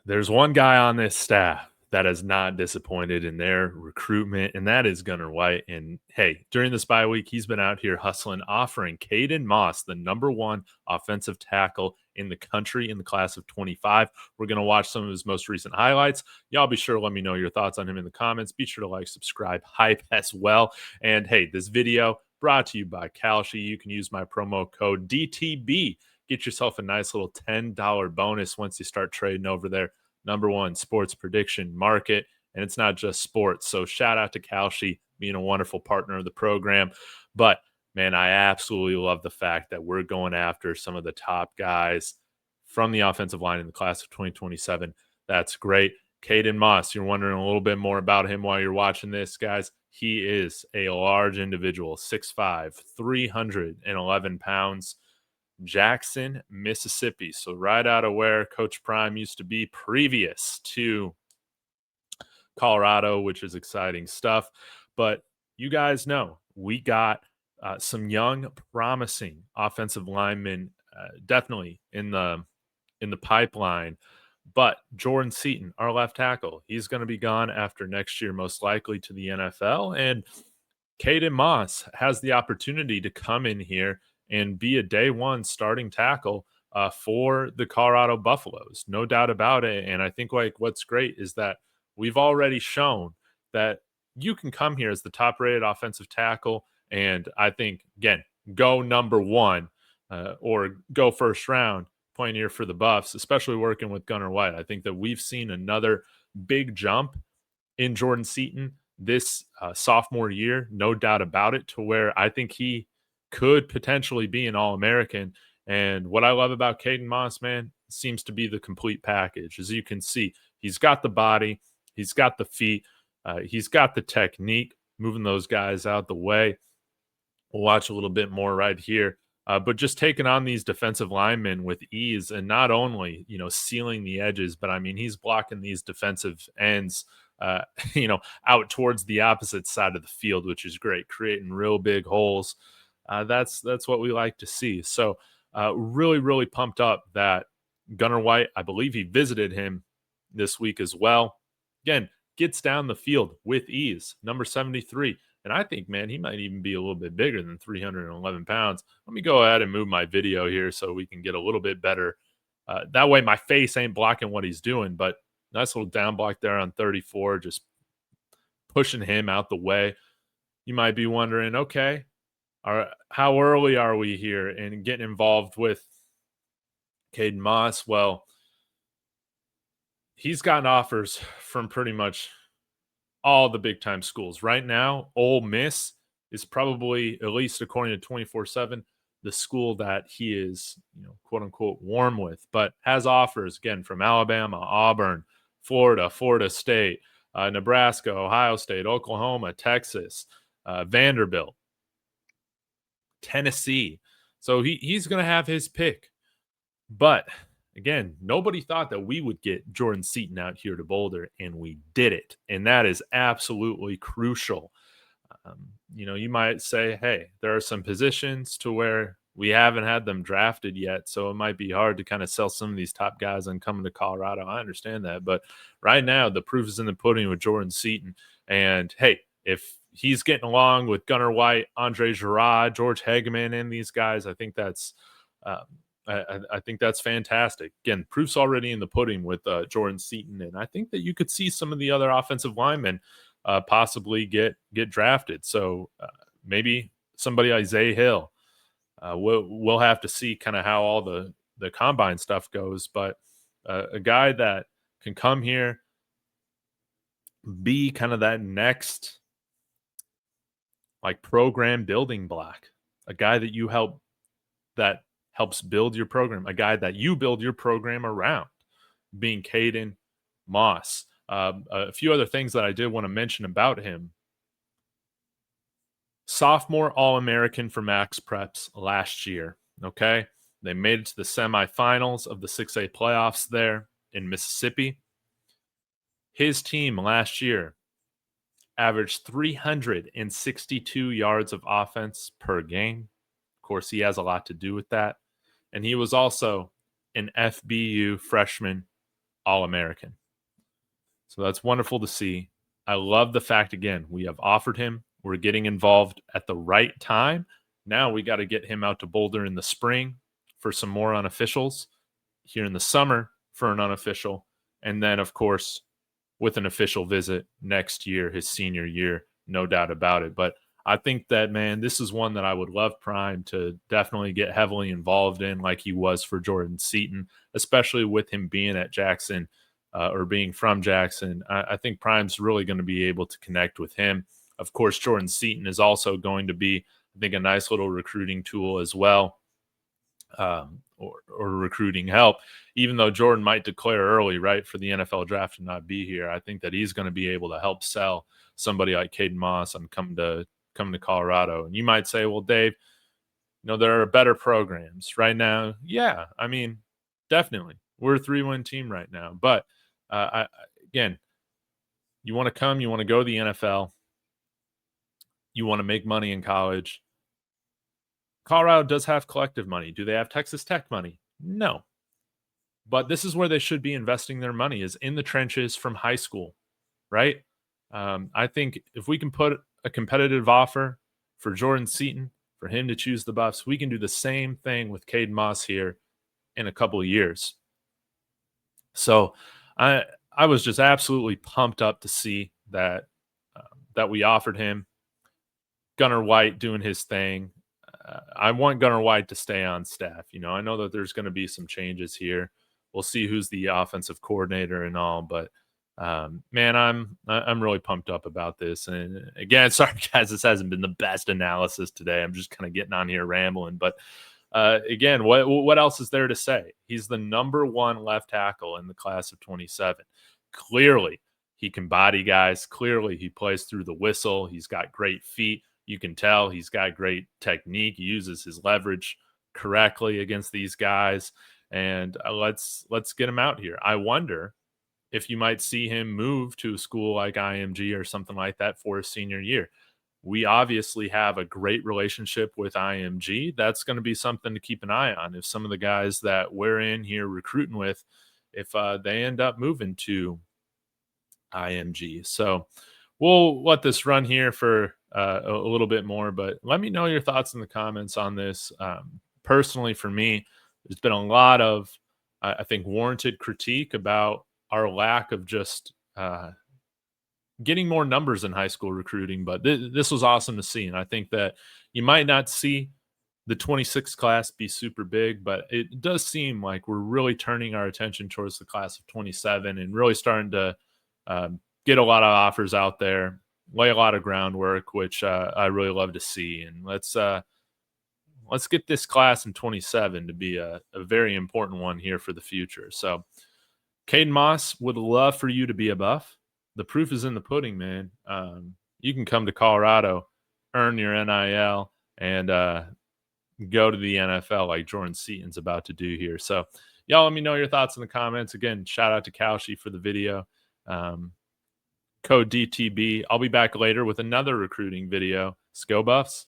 There's one guy on this staff that has not disappointed in their recruitment, and that is Gunnar White. And hey, during this bye week, he's been out here hustling, offering Caden Moss the number one offensive tackle in the country in the class of 25. We're going to watch some of his most recent highlights. Y'all be sure to let me know your thoughts on him in the comments. Be sure to like, subscribe, hype as well. And hey, this video brought to you by Kalshi. You can use my promo code DTB. Get yourself a nice little $10 bonus once you start trading over there. Number one sports prediction market, and it's not just sports. So shout out to Kalshi being a wonderful partner of the program. But man, I absolutely love the fact that we're going after some of the top guys from the offensive line in the class of 2027. That's great. Caden Moss, you're wondering a little bit more about him while you're watching this, guys. He is a large individual, 6'5", 311 pounds. Jackson, Mississippi. So right out of where Coach Prime used to be previous to Colorado, which is exciting stuff. But you guys know we got some young, promising offensive linemen definitely in the pipeline. But Jordan Seaton, our left tackle, he's going to be gone after next year, most likely to the NFL. And Caden Moss has the opportunity to come in here and be a day one starting tackle for the Colorado Buffaloes. No doubt about it. And I think like what's great is that we've already shown that you can come here as the top rated offensive tackle. And I think, again, go number one or go first round playing here for the Buffs, especially working with Gunnar White. I think that we've seen another big jump in Jordan Seaton this sophomore year, no doubt about it, to where I think he could potentially be an All-American. And what I love about Caden Moss, man, seems to be the complete package. As you can see, he's got the body, he's got the feet, he's got the technique, moving those guys out the way. We'll watch a little bit more right here. But just taking on these defensive linemen with ease, and not only, sealing the edges, but I mean, he's blocking these defensive ends, out towards the opposite side of the field, which is great, creating real big holes. That's what we like to see. So really, really pumped up that Gunnar White, I believe he visited him this week as well. Again, gets down the field with ease, number 73. And I think, man, he might even be a little bit bigger than 311 pounds. Let me go ahead and move my video here so we can get a little bit better. That way my face ain't blocking what he's doing, but nice little down block there on 34, just pushing him out the way. You might be wondering, okay, how early are we here in getting involved with Caden Moss? Well, he's gotten offers from pretty much all the big-time schools. Right now, Ole Miss is probably, at least according to 24/7, the school that he is, quote-unquote, warm with, but has offers, again, from Alabama, Auburn, Florida State, Nebraska, Ohio State, Oklahoma, Texas, Vanderbilt, Tennessee. So he's going to have his pick. But again, nobody thought that we would get Jordan Seaton out here to Boulder, and we did it. And that is absolutely crucial. You might say, hey, there are some positions to where we haven't had them drafted yet, so it might be hard to kind of sell some of these top guys on coming to Colorado. I understand that. But right now, the proof is in the pudding with Jordan Seaton. And, hey, if he's getting along with Gunnar White, Andre Girard, George Hageman, and these guys, I think that's I think that's fantastic. Again, proof's already in the pudding with Jordan Seaton, and I think that you could see some of the other offensive linemen possibly get drafted. So maybe somebody like Zay Hill. We'll have to see kind of how all the combine stuff goes, but a guy that can come here, be kind of that next like program building block, a guy that helps build your program, a guy that you build your program around, being Caden Moss. A few other things that I did want to mention about him. Sophomore All-American for Max Preps last year, okay? They made it to the semifinals of the 6A playoffs there in Mississippi. His team last year averaged 362 yards of offense per game. Of course, he has a lot to do with that. And he was also an FBU freshman All-American. So that's wonderful to see. I love the fact, again, we have offered him. We're getting involved at the right time. Now we got to get him out to Boulder in the spring for some more unofficials, here in the summer for an unofficial, and then, of course, with an official visit next year, his senior year, no doubt about it. But I think that, man, this is one that I would love Prime to definitely get heavily involved in, like he was for Jordan Seaton, especially with him being at Jackson or being from Jackson. I think Prime's really going to be able to connect with him. Of course, Jordan Seaton is also going to be, I think, a nice little recruiting tool as well, or recruiting help. Even though Jordan might declare early, right, for the NFL draft and not be here, I think that he's going to be able to help sell somebody like Caden Moss on coming to Colorado. And you might say, well, Dave, there are better programs right now. Yeah, I mean, definitely. We're a 3-win team right now. But again, you want to come, you want to go to the NFL, you want to make money in college. Colorado does have collective money. Do they have Texas Tech money? No. But this is where they should be investing their money, is in the trenches from high school, right? I think if we can put a competitive offer for Jordan Seaton, for him to choose the Buffs, we can do the same thing with Caden Moss here in a couple of years. So I was just absolutely pumped up to see that that we offered him. Gunnar White doing his thing. I want Gunnar White to stay on staff. I know that there's going to be some changes here. We'll see who's the offensive coordinator and all, but man, I'm really pumped up about this. And again, sorry guys, this hasn't been the best analysis today. I'm just kind of getting on here rambling, but again, what else is there to say? He's the number 1 left tackle in the class of 27. Clearly, he can body guys. Clearly, he plays through the whistle. He's got great feet. You can tell he's got great technique. He uses his leverage correctly against these guys. And let's get him out here. I wonder if you might see him move to a school like IMG or something like that for his senior year. We obviously have a great relationship with IMG. That's going to be something to keep an eye on. If some of the guys that we're in here recruiting with, if they end up moving to IMG. So we'll let this run here for a little bit more, but let me know your thoughts in the comments on this. Personally, for me, there's been a lot of, I think, warranted critique about our lack of just getting more numbers in high school recruiting, but this was awesome to see. And I think that you might not see the 26 class be super big, but it does seem like we're really turning our attention towards the class of 27 and really starting to get a lot of offers out there, lay a lot of groundwork, which I really love to see. And let's get this class in 27 to be a very important one here for the future. So Caden Moss, would love for you to be a Buff. The proof is in the pudding, man. You can come to Colorado, earn your NIL, and go to the NFL like Jordan Seaton's about to do here. So y'all let me know your thoughts in the comments. Again, shout out to Kalshi for the video. Code DTB. I'll be back later with another recruiting video. Let's go Buffs.